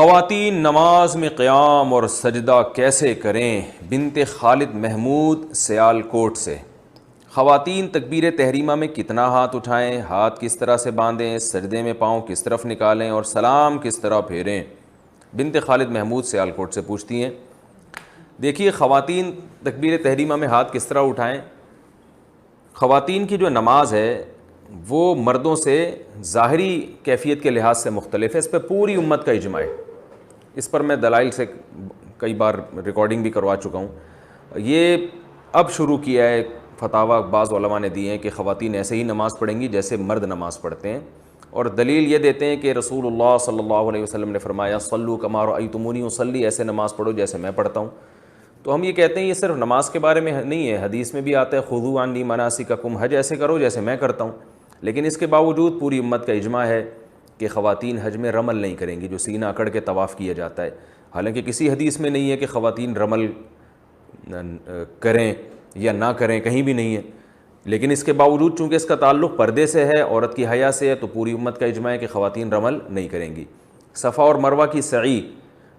خواتین نماز میں قیام اور سجدہ کیسے کریں؟ بنت خالد محمود سیالکوٹ سے۔ خواتین تکبیر تحریمہ میں کتنا ہاتھ اٹھائیں، ہاتھ کس طرح سے باندھیں، سجدے میں پاؤں کس طرف نکالیں اور سلام کس طرح پھیریں؟ بنت خالد محمود سیالکوٹ سے پوچھتی ہیں۔ دیکھیے، خواتین تکبیر تحریمہ میں ہاتھ کس طرح اٹھائیں۔ خواتین کی جو نماز ہے وہ مردوں سے ظاہری کیفیت کے لحاظ سے مختلف ہے، اس پہ پوری امت کا اجماع ہے۔ اس پر میں دلائل سے کئی بار ریکارڈنگ بھی کروا چکا ہوں۔ یہ اب شروع کیا ہے، فتاویٰ بعض علماء نے دیے ہیں کہ خواتین ایسے ہی نماز پڑھیں گی جیسے مرد نماز پڑھتے ہیں، اور دلیل یہ دیتے ہیں کہ رسول اللہ صلی اللہ علیہ وسلم نے فرمایا صلوا کما رأیتمونی اصلی، ایسے نماز پڑھو جیسے میں پڑھتا ہوں۔ تو ہم یہ کہتے ہیں یہ صرف نماز کے بارے میں نہیں ہے، حدیث میں بھی آتا ہے خذوا عنی مناسککم، حج ایسے کرو جیسے میں کرتا ہوں۔ لیکن اس کے باوجود پوری امت کا اجماع ہے کہ خواتین حج میں رمل نہیں کریں گی، جو سینہ اکڑ کے طواف کیا جاتا ہے۔ حالانکہ کسی حدیث میں نہیں ہے کہ خواتین رمل کریں یا نہ کریں، کہیں بھی نہیں ہے، لیکن اس کے باوجود چونکہ اس کا تعلق پردے سے ہے، عورت کی حیا سے ہے، تو پوری امت کا اجماع ہے کہ خواتین رمل نہیں کریں گی۔ صفا اور مروہ کی سعی،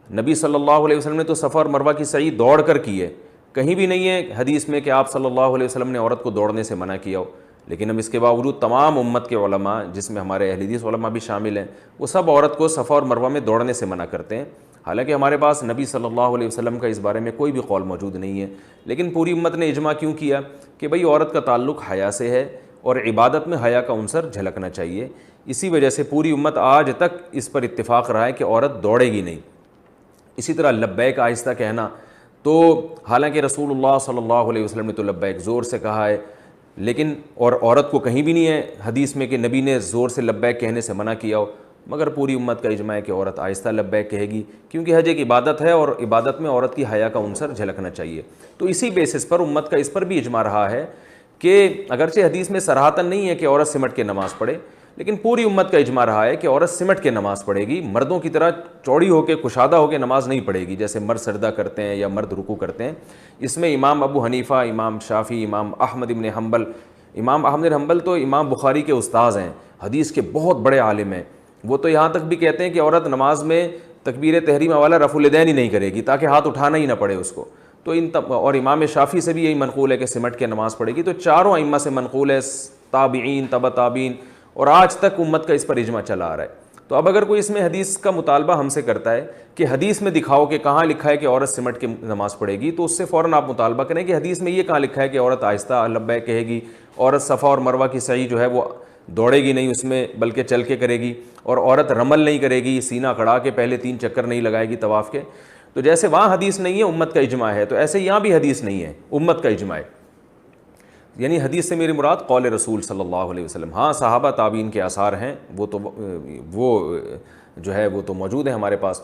نبی صلی اللہ علیہ وسلم نے تو صفا اور مروہ کی سعی دوڑ کر کی ہے، کہیں بھی نہیں ہے حدیث میں کہ آپ صلی اللہ علیہ وسلم نے عورت کو دوڑنے سے منع کیا ہو۔ لیکن اب اس کے باوجود تمام امت کے علماء، جس میں ہمارے اہل حدیث علماء بھی شامل ہیں، وہ سب عورت کو صفا اور مروہ میں دوڑنے سے منع کرتے ہیں۔ حالانکہ ہمارے پاس نبی صلی اللہ علیہ وسلم کا اس بارے میں کوئی بھی قول موجود نہیں ہے، لیکن پوری امت نے اجماع کیوں کیا کہ بھئی عورت کا تعلق حیا سے ہے اور عبادت میں حیا کا عنصر جھلکنا چاہیے۔ اسی وجہ سے پوری امت آج تک اس پر اتفاق رہا ہے کہ عورت دوڑے گی نہیں۔ اسی طرح لبیک آہستہ کہنا، تو حالانکہ رسول اللہ صلی اللہ علیہ وسلم نے تو لبیک زور سے کہا ہے، لیکن اور عورت کو کہیں بھی نہیں ہے حدیث میں کہ نبی نے زور سے لبیک کہنے سے منع کیا ہو، مگر پوری امت کا اجماع ہے کہ عورت آہستہ لبیک کہے گی، کیونکہ حج ایک عبادت ہے اور عبادت میں عورت کی حیا کا عنصر جھلکنا چاہیے۔ تو اسی بیسس پر امت کا اس پر بھی اجماع رہا ہے کہ اگرچہ حدیث میں صراحتاً نہیں ہے کہ عورت سمٹ کے نماز پڑھے، لیکن پوری امت کا اجماع رہا ہے کہ عورت سمٹ کے نماز پڑھے گی، مردوں کی طرح چوڑی ہو کے کشادہ ہو کے نماز نہیں پڑھے گی جیسے مرد سجدہ کرتے ہیں یا مرد رکوع کرتے ہیں۔ اس میں امام ابو حنیفہ، امام شافعی، امام احمد ابن حنبل، امام احمد بن حنبل تو امام بخاری کے استاذ ہیں، حدیث کے بہت بڑے عالم ہیں، وہ تو یہاں تک بھی کہتے ہیں کہ عورت نماز میں تکبیر تحریمہ والا رفع الیدین ہی نہیں کرے گی تاکہ ہاتھ اٹھانا ہی نہ پڑے اس کو۔ تو اور امام شافعی سے بھی یہی منقول ہے کہ سمٹ کے نماز پڑھے گی۔ تو چاروں ائمہ سے منقول ہے، تابعین، تبع تابعین، اور آج تک امت کا اس پر اجماع چلا آ رہا ہے۔ تو اب اگر کوئی اس میں حدیث کا مطالبہ ہم سے کرتا ہے کہ حدیث میں دکھاؤ کہ کہاں لکھا ہے کہ عورت سمٹ کے نماز پڑھے گی، تو اس سے فوراً آپ مطالبہ کریں کہ حدیث میں یہ کہاں لکھا ہے کہ عورت آہستہ لبیک کہے گی، عورت صفا اور مروہ کی سعی جو ہے وہ دوڑے گی نہیں اس میں بلکہ چل کے کرے گی، اور عورت رمل نہیں کرے گی، سینہ کھڑا کے پہلے 3 چکر نہیں لگائے گی طواف کے۔ تو جیسے وہاں حدیث نہیں ہے، امت کا اجماع ہے، تو ایسے یہاں بھی حدیث نہیں ہے، امت کا اجماع ہے۔ یعنی حدیث سے میری مراد قول رسول صلی اللہ علیہ وسلم۔ ہاں صحابہ تابعین کے آثار ہیں، وہ جو ہے وہ تو موجود ہیں ہمارے پاس۔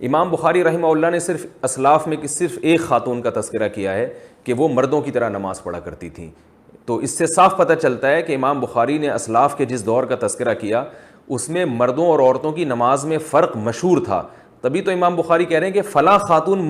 امام بخاری رحمہ اللہ نے صرف اسلاف میں صرف ایک خاتون کا تذکرہ کیا ہے کہ وہ مردوں کی طرح نماز پڑھا کرتی تھیں، تو اس سے صاف پتہ چلتا ہے کہ امام بخاری نے اسلاف کے جس دور کا تذکرہ کیا اس میں مردوں اور عورتوں کی نماز میں فرق مشہور تھا، تبھی تو امام بخاری کہہ رہے ہیں کہ فلاں خاتون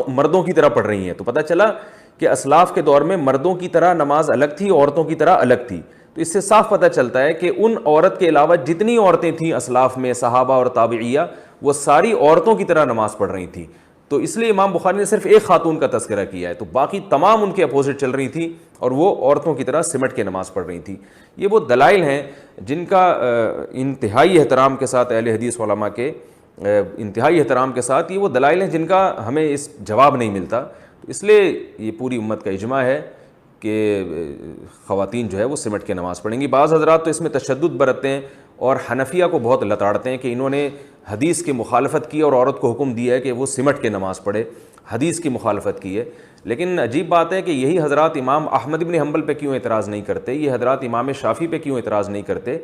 مردوں کی طرح پڑھ رہی ہیں۔ تو پتہ چلا کہ اسلاف کے دور میں مردوں کی طرح نماز الگ تھی، عورتوں کی طرح الگ تھی۔ تو اس سے صاف پتہ چلتا ہے کہ ان عورت کے علاوہ جتنی عورتیں تھیں اسلاف میں، صحابہ اور تابعیہ، وہ ساری عورتوں کی طرح نماز پڑھ رہی تھیں۔ تو اس لیے امام بخاری نے صرف ایک خاتون کا تذکرہ کیا ہے، تو باقی تمام ان کے اپوزٹ چل رہی تھیں اور وہ عورتوں کی طرح سمٹ کے نماز پڑھ رہی تھیں۔ یہ وہ دلائل ہیں جن کا انتہائی احترام کے ساتھ اہل حدیث علماء کے انتہائی احترام کے ساتھ یہ وہ دلائل ہیں جن کا ہمیں اس جواب نہیں ملتا۔ تو اس لیے یہ پوری امت کا اجماع ہے کہ خواتین جو ہے وہ سمٹ کے نماز پڑھیں گی۔ بعض حضرات تو اس میں تشدد برتتے ہیں اور حنفیہ کو بہت لتاڑتے ہیں کہ انہوں نے حدیث کی مخالفت کی اور عورت کو حکم دیا ہے کہ وہ سمٹ کے نماز پڑھے، حدیث کی مخالفت کی ہے۔ لیکن عجیب بات ہے کہ یہی حضرات امام احمد ابن حنبل پہ کیوں اعتراض نہیں کرتے، یہ حضرات امام شافعی پہ کیوں اعتراض نہیں کرتے؟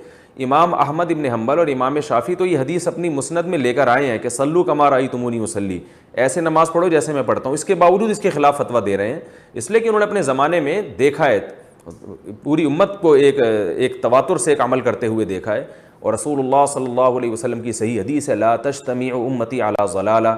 امام احمد ابن حنبل اور امام شافعی تو یہ حدیث اپنی مسند میں لے کر آئے ہیں کہ صلو کما رأیتمونی اصلی، ایسے نماز پڑھو جیسے میں پڑھتا ہوں، اس کے باوجود اس کے خلاف فتویٰ دے رہے ہیں، اس لیے کہ انہوں نے اپنے زمانے میں دیکھا ہے، پوری امت کو ایک تواتر سے ایک عمل کرتے ہوئے دیکھا ہے، اور رسول اللہ صلی اللہ علیہ وسلم کی صحیح حدیث ہے لا تجتمع امتی علی ضلالہ،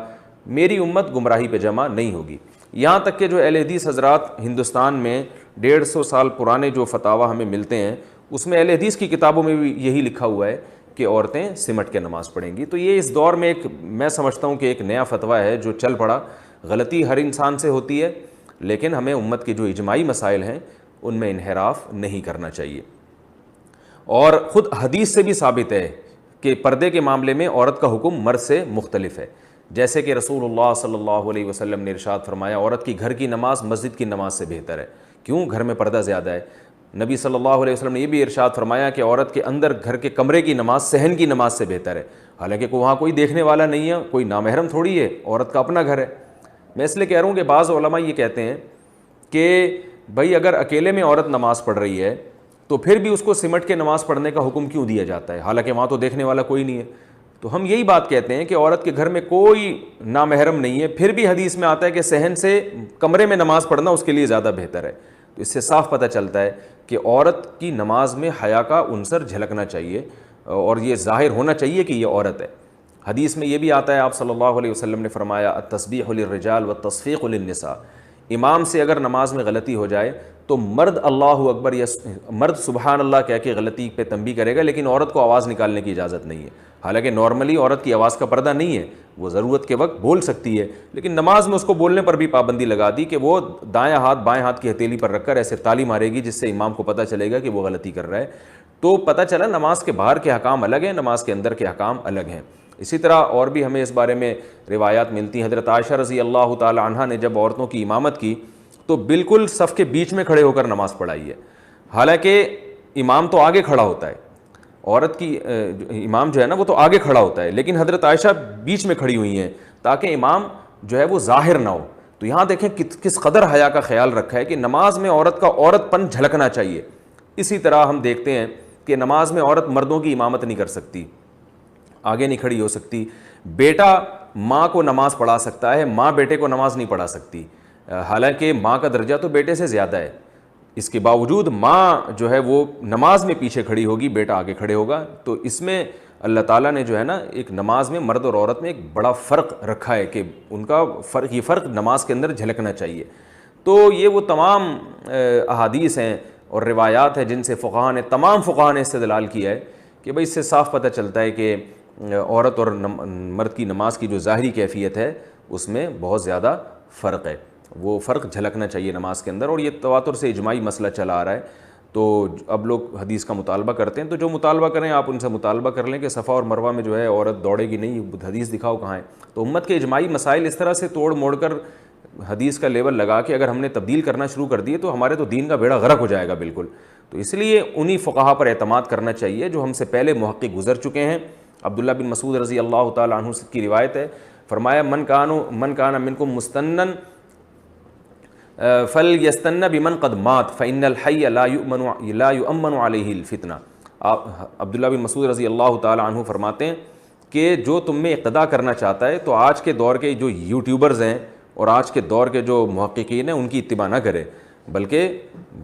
میری امت گمراہی پہ جمع نہیں ہوگی۔ یہاں تک کہ جو اہل حدیث حضرات ہندوستان میں 150 سال پرانے جو فتاویٰ ہمیں ملتے ہیں، اس میں اہل حدیث کی کتابوں میں بھی یہی لکھا ہوا ہے کہ عورتیں سمٹ کے نماز پڑھیں گی. تو یہ اس دور میں ایک میں سمجھتا ہوں کہ ایک نیا فتویٰ ہے جو چل پڑا. غلطی ہر انسان سے ہوتی ہے, لیکن ہمیں امت کے جو اجماعی مسائل ہیں ان میں انحراف نہیں کرنا چاہیے. اور خود حدیث سے بھی ثابت ہے کہ پردے کے معاملے میں عورت کا حکم مرد سے مختلف ہے. جیسے کہ رسول اللہ صلی اللہ علیہ وسلم نے ارشاد فرمایا, عورت کی گھر کی نماز مسجد کی نماز سے بہتر ہے. کیوں؟ گھر میں پردہ زیادہ ہے. نبی صلی اللہ علیہ وسلم نے یہ بھی ارشاد فرمایا کہ عورت کے اندر گھر کے کمرے کی نماز صحن کی نماز سے بہتر ہے. حالانکہ وہاں کوئی دیکھنے والا نہیں ہے, کوئی نامحرم تھوڑی ہے, عورت کا اپنا گھر ہے. میں اس لیے کہہ رہا ہوں کہ بعض علماء یہ کہتے ہیں کہ بھائی اگر اکیلے میں عورت نماز پڑھ رہی ہے تو پھر بھی اس کو سمٹ کے نماز پڑھنے کا حکم کیوں دیا جاتا ہے, حالانکہ وہاں تو دیکھنے والا کوئی نہیں ہے. تو ہم یہی بات کہتے ہیں کہ عورت کے گھر میں کوئی نامحرم نہیں ہے, پھر بھی حدیث میں آتا ہے کہ صحن سے کمرے میں نماز پڑھنا اس کے لیے زیادہ بہتر ہے. تو اس سے صاف پتہ چلتا ہے کہ عورت کی نماز میں حیا کا عنصر جھلکنا چاہیے اور یہ ظاہر ہونا چاہیے کہ یہ عورت ہے. حدیث میں یہ بھی آتا ہے, آپ صلی اللہ علیہ وسلم نے فرمایا التسبیح للرجال والتصفیق للنساء. امام سے اگر نماز میں غلطی ہو جائے تو مرد اللہ اکبر یا مرد سبحان اللہ کہہ کے غلطی پہ تنبیہ کرے گا, لیکن عورت کو آواز نکالنے کی اجازت نہیں ہے. حالانکہ نارملی عورت کی آواز کا پردہ نہیں ہے, وہ ضرورت کے وقت بول سکتی ہے, لیکن نماز میں اس کو بولنے پر بھی پابندی لگا دی کہ وہ دائیں ہاتھ بائیں ہاتھ کی ہتھیلی پر رکھ کر ایسے تالی مارے گی جس سے امام کو پتہ چلے گا کہ وہ غلطی کر رہا ہے. تو پتہ چلا نماز کے باہر کے احکام الگ ہیں, نماز کے اندر کے احکام الگ ہیں. اسی طرح اور بھی ہمیں اس بارے میں روایات ملتی ہیں. حضرت عائشہ رضی اللہ تعالی عنہا نے جب عورتوں کی امامت کی تو بالکل صف کے بیچ میں کھڑے ہو کر نماز پڑھائی ہے. حالانکہ امام تو آگے کھڑا ہوتا ہے, عورت کی امام جو ہے نا وہ تو آگے کھڑا ہوتا ہے, لیکن حضرت عائشہ بیچ میں کھڑی ہوئی ہیں تاکہ امام جو ہے وہ ظاہر نہ ہو. تو یہاں دیکھیں کس قدر حیا کا خیال رکھا ہے کہ نماز میں عورت کا عورت پن جھلکنا چاہیے. اسی طرح ہم دیکھتے ہیں کہ نماز میں عورت مردوں کی امامت نہیں کر سکتی, آگے نہیں کھڑی ہو سکتی. بیٹا ماں کو نماز پڑھا سکتا ہے, ماں بیٹے کو نماز نہیں پڑھا سکتی. حالانکہ ماں کا درجہ تو بیٹے سے زیادہ ہے, اس کے باوجود ماں جو ہے وہ نماز میں پیچھے کھڑی ہوگی, بیٹا آگے کھڑے ہوگا. تو اس میں اللہ تعالیٰ نے جو ہے نا ایک نماز میں مرد اور عورت میں ایک بڑا فرق رکھا ہے کہ ان کا فرق, یہ فرق نماز کے اندر جھلکنا چاہیے. تو یہ وہ تمام احادیث ہیں اور روایات ہیں جن سے تمام فقہاء نے استدلال کیا ہے کہ بھئی اس سے صاف پتہ چلتا ہے کہ عورت اور مرد کی نماز کی جو ظاہری کیفیت ہے اس میں بہت زیادہ فرق ہے. وہ فرق جھلکنا چاہیے نماز کے اندر, اور یہ تواتر سے اجماعی مسئلہ چلا آ رہا ہے. تو اب لوگ حدیث کا مطالبہ کرتے ہیں, تو جو مطالبہ کریں آپ ان سے مطالبہ کر لیں کہ صفا اور مروہ میں جو ہے عورت دوڑے گی نہیں, حدیث دکھاؤ کہاں ہے. تو امت کے اجماعی مسائل اس طرح سے توڑ موڑ کر حدیث کا لیبل لگا کے اگر ہم نے تبدیل کرنا شروع کر دیے تو ہمارے تو دین کا بیڑا غرق ہو جائے گا بالکل. تو اس لیے انہی فقہا پر اعتماد کرنا چاہیے جو ہم سے پہلے محقق گزر چکے ہیں. عبداللہ بن مسعود رضی اللہ تعالیٰ عنہ کی روایت ہے, فرمایا من کان منکم مستنن فلیستن بمن قد مات فإن الحی لا یؤمن علیہ الفتنہ. عبداللہ بن مسعود رضی اللہ تعالیٰ عنہ فرماتے ہیں کہ جو تم میں اقتدا کرنا چاہتا ہے تو آج کے دور کے جو یوٹیوبرز ہیں اور آج کے دور کے جو محققین ہیں ان کی اتباع نہ کرے, بلکہ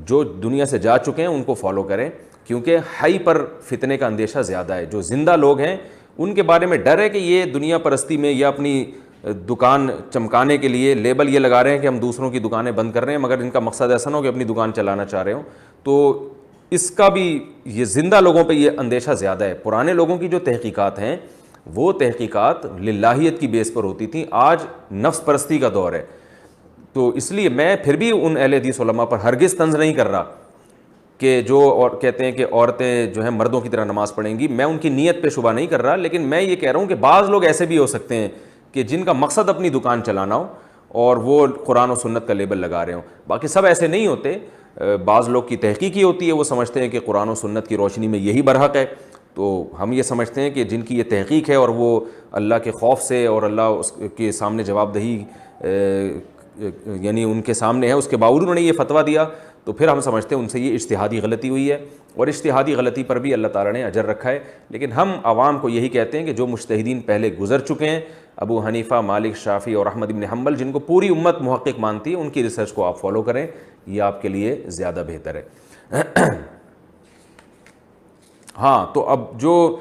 جو دنیا سے جا چکے ہیں ان کو فالو کریں, کیونکہ حی پر فتنے کا اندیشہ زیادہ ہے. جو زندہ لوگ ہیں ان کے بارے میں ڈر ہے کہ یہ دنیا پرستی میں یا اپنی دکان چمکانے کے لیے لیبل یہ لگا رہے ہیں کہ ہم دوسروں کی دکانیں بند کر رہے ہیں, مگر ان کا مقصد ایسا نہ ہو کہ اپنی دکان چلانا چاہ رہے ہوں. تو اس کا بھی یہ زندہ لوگوں پہ یہ اندیشہ زیادہ ہے. پرانے لوگوں کی جو تحقیقات ہیں وہ تحقیقات للہیت کی بیس پر ہوتی تھیں, آج نفس پرستی کا دور ہے. تو اس لیے میں پھر بھی ان اہل حدیث علماء پر ہرگز طنز نہیں کر رہا کہ جو اور کہتے ہیں کہ عورتیں جو ہیں مردوں کی طرح نماز پڑھیں گی. میں ان کی نیت پہ شبہ نہیں کر رہا, لیکن میں یہ کہہ رہا ہوں کہ بعض لوگ ایسے بھی ہو سکتے ہیں کہ جن کا مقصد اپنی دکان چلانا ہو اور وہ قرآن و سنت کا لیبل لگا رہے ہوں. باقی سب ایسے نہیں ہوتے. بعض لوگ کی تحقیق یہ ہوتی ہے, وہ سمجھتے ہیں کہ قرآن و سنت کی روشنی میں یہی برحق ہے. تو ہم یہ سمجھتے ہیں کہ جن کی یہ تحقیق ہے اور وہ اللہ کے خوف سے اور اللہ اس کے سامنے جواب دہی یعنی ان کے سامنے ہے, اس کے باوجود انہوں نے یہ فتویٰ دیا, تو پھر ہم سمجھتے ہیں ان سے یہ اجتہادی غلطی ہوئی ہے, اور اجتہادی غلطی پر بھی اللہ تعالیٰ نے اجر رکھا ہے. لیکن ہم عوام کو یہی کہتے ہیں کہ جو مجتہدین پہلے گزر چکے ہیں, ابو حنیفہ, مالک, شافعی اور احمد بن حنبل, جن کو پوری امت محقق مانتی ہے, ان کی ریسرچ کو آپ فالو کریں, یہ آپ کے لیے زیادہ بہتر ہے. ہاں, تو اب جو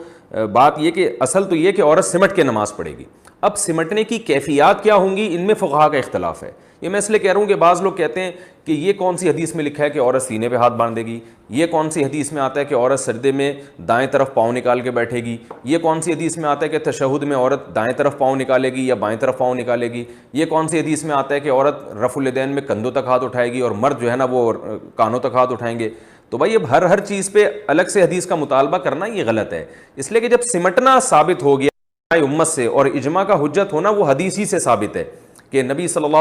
بات یہ کہ اصل تو یہ کہ عورت سمٹ کے نماز پڑھے گی. اب سمٹنے کی کیفیات کیا ہوں گی, ان میں فقہا کا اختلاف ہے یہ میں اس لیے کہہ رہا ہوں کہ بعض لوگ کہتے ہیں کہ یہ کون سی حدیث میں لکھا ہے کہ عورت سینے پہ ہاتھ باندھے گی، یہ کون سی حدیث میں آتا ہے کہ عورت سجدے میں دائیں طرف پاؤں نکال کے بیٹھے گی، یہ کون سی حدیث میں آتا ہے کہ تشہد میں عورت دائیں طرف پاؤں نکالے گی یا بائیں طرف پاؤں نکالے گی، یہ کون سی حدیث میں آتا ہے کہ عورت رفع الیدین میں کندھوں تک ہاتھ اٹھائے گی اور مرد جو ہے نا وہ کانوں تک ہاتھ اٹھائیں گے۔ تو بھائی اب ہر چیز پہ الگ سے حدیث کا مطالبہ کرنا یہ غلط ہے، اس لیے کہ جب سمٹنا ثابت ہو گیا امت سے اور اجماع کا حجت ہونا وہ حدیث ہی سے ثابت ہے کہ نبی صلی اللہ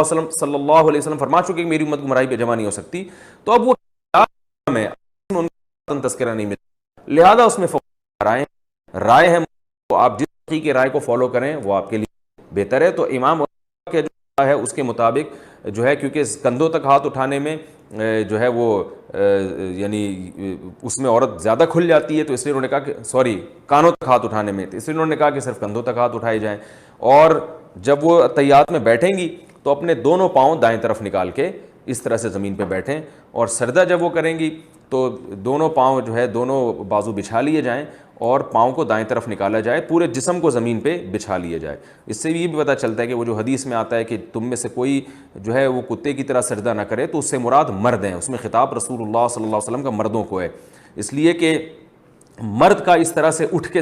علیہ وسلم فرما چکے کہ میری امت گمراہی پہ جمع نہیں ہو سکتی، تو اب وہ ہے ان کا تذکرہ نہیں ملتا، لہذا اس میں رائے ہے، تو آپ جس فقی کی رائے کو فالو کریں وہ آپ کے لیے بہتر ہے۔ تو امام کے جو ہے اس کے مطابق جو ہے، کیونکہ کندھوں تک ہاتھ اٹھانے میں جو ہے وہ یعنی اس میں عورت زیادہ کھل جاتی ہے، تو اس لیے انہوں نے کہا کہ کانوں تک ہاتھ اٹھانے میں، تو اس لیے انہوں نے کہا کہ صرف کندھوں تک ہاتھ اٹھائے جائیں، اور جب وہ تحیات میں بیٹھیں گی تو اپنے دونوں پاؤں دائیں طرف نکال کے اس طرح سے زمین پہ بیٹھیں، اور سجدہ جب وہ کریں گی تو دونوں پاؤں جو ہے دونوں بازو بچھا لیے جائیں اور پاؤں کو دائیں طرف نکالا جائے، پورے جسم کو زمین پہ بچھا لیا جائے۔ اس سے یہ بھی پتہ چلتا ہے کہ وہ جو حدیث میں آتا ہے کہ تم میں سے کوئی جو ہے وہ کتے کی طرح سجدہ نہ کرے، تو اس سے مراد مرد ہیں، اس میں خطاب رسول اللہ صلی اللہ علیہ وسلم کا مردوں کو ہے، اس لیے کہ مرد کا اس طرح سے اٹھ کے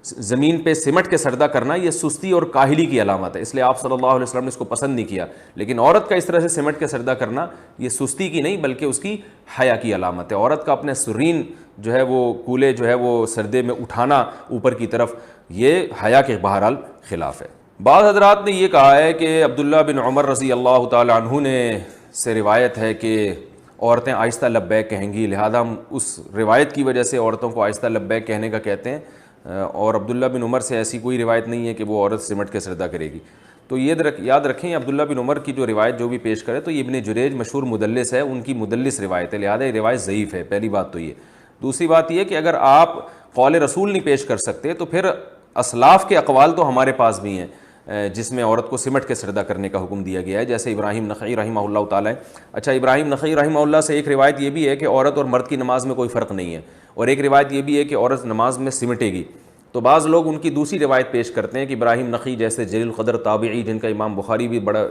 زمین پہ سمٹ کے سجدہ کرنا یہ سستی اور کاہلی کی علامت ہے، اس لیے آپ صلی اللہ علیہ وسلم نے اس کو پسند نہیں کیا، لیکن عورت کا اس طرح سے سمٹ کے سجدہ کرنا یہ سستی کی نہیں بلکہ اس کی حیا کی علامت ہے۔ عورت کا اپنے سرین جو ہے وہ کولے جو ہے وہ سجدے میں اٹھانا اوپر کی طرف، یہ حیا کے بہرحال خلاف ہے۔ بعض حضرات نے یہ کہا ہے کہ عبداللہ بن عمر رضی اللہ تعالی عنہ نے سے روایت ہے کہ عورتیں آہستہ لبیک کہیں گی، لہذا ہم اس روایت کی وجہ سے عورتوں کو آہستہ لبیک کہنے کا کہتے ہیں، اور عبداللہ بن عمر سے ایسی کوئی روایت نہیں ہے کہ وہ عورت سمٹ کے سجدہ کرے گی۔ تو یہ یاد رکھیں عبداللہ بن عمر کی جو روایت جو بھی پیش کرے تو یہ ابن جریج مشہور مدلس ہے، ان کی مدلس روایت ہے، لہذا یہ روایت ضعیف ہے، پہلی بات تو یہ۔ دوسری بات یہ کہ اگر آپ قول رسول نہیں پیش کر سکتے تو پھر اسلاف کے اقوال تو ہمارے پاس بھی ہیں جس میں عورت کو سمٹ کے سجدہ کرنے کا حکم دیا گیا ہے، جیسے ابراہیم نخعی رحمہ اللہ تعالیٰ۔ اچھا، ابراہیم نخعی رحمہ اللہ سے ایک روایت یہ بھی ہے کہ عورت اور مرد کی نماز میں کوئی فرق نہیں ہے، اور ایک روایت یہ بھی ہے کہ عورت نماز میں سمٹے گی۔ تو بعض لوگ ان کی دوسری روایت پیش کرتے ہیں کہ ابراہیم نخعی جیسے جلیل القدر تابعی جن کا امام بخاری بھی بڑا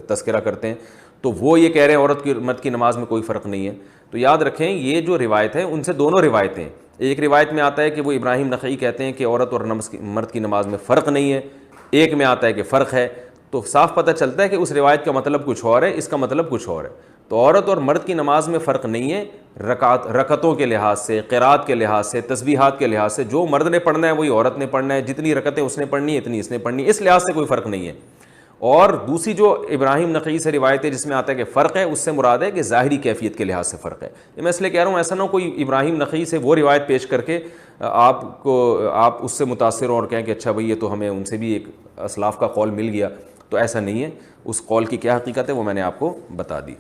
تذکرہ کرتے ہیں، تو وہ یہ کہہ رہے ہیں عورت کی مرد کی نماز میں کوئی فرق نہیں ہے۔ تو یاد رکھیں یہ جو روایت ہے ان سے دونوں روایتیں، ایک روایت میں آتا ہے کہ وہ ابراہیم نخعی کہتے ہیں کہ عورت اور مرد کی نماز میں فرق نہیں ہے، ایک میں آتا ہے کہ فرق ہے، تو صاف پتہ چلتا ہے کہ اس روایت کا مطلب کچھ اور ہے، اس کا مطلب کچھ اور ہے۔ تو عورت اور مرد کی نماز میں فرق نہیں ہے، رکعتوں کے لحاظ سے، قرات کے لحاظ سے، تسبیحات کے لحاظ سے، جو مرد نے پڑھنا ہے وہی عورت نے پڑھنا ہے، جتنی رکعتیں اس نے پڑھنی ہے اتنی اس نے پڑھنی ہے، اس لحاظ سے کوئی فرق نہیں ہے۔ اور دوسری جو ابراہیم نخعی سے روایت ہے جس میں آتا ہے کہ فرق ہے، اس سے مراد ہے کہ ظاہری کیفیت کے لحاظ سے فرق ہے۔ یہ میں اس لیے کہہ رہا ہوں ایسا نہ ہو کوئی ابراہیم نخعی سے وہ روایت پیش کر کے آپ اس سے متاثر ہوں اور کہیں کہ اچھا بھئی یہ تو ہمیں ان سے بھی ایک اسلاف کا قول مل گیا، تو ایسا نہیں ہے، اس قول کی کیا حقیقت ہے وہ میں نے آپ کو بتا دی۔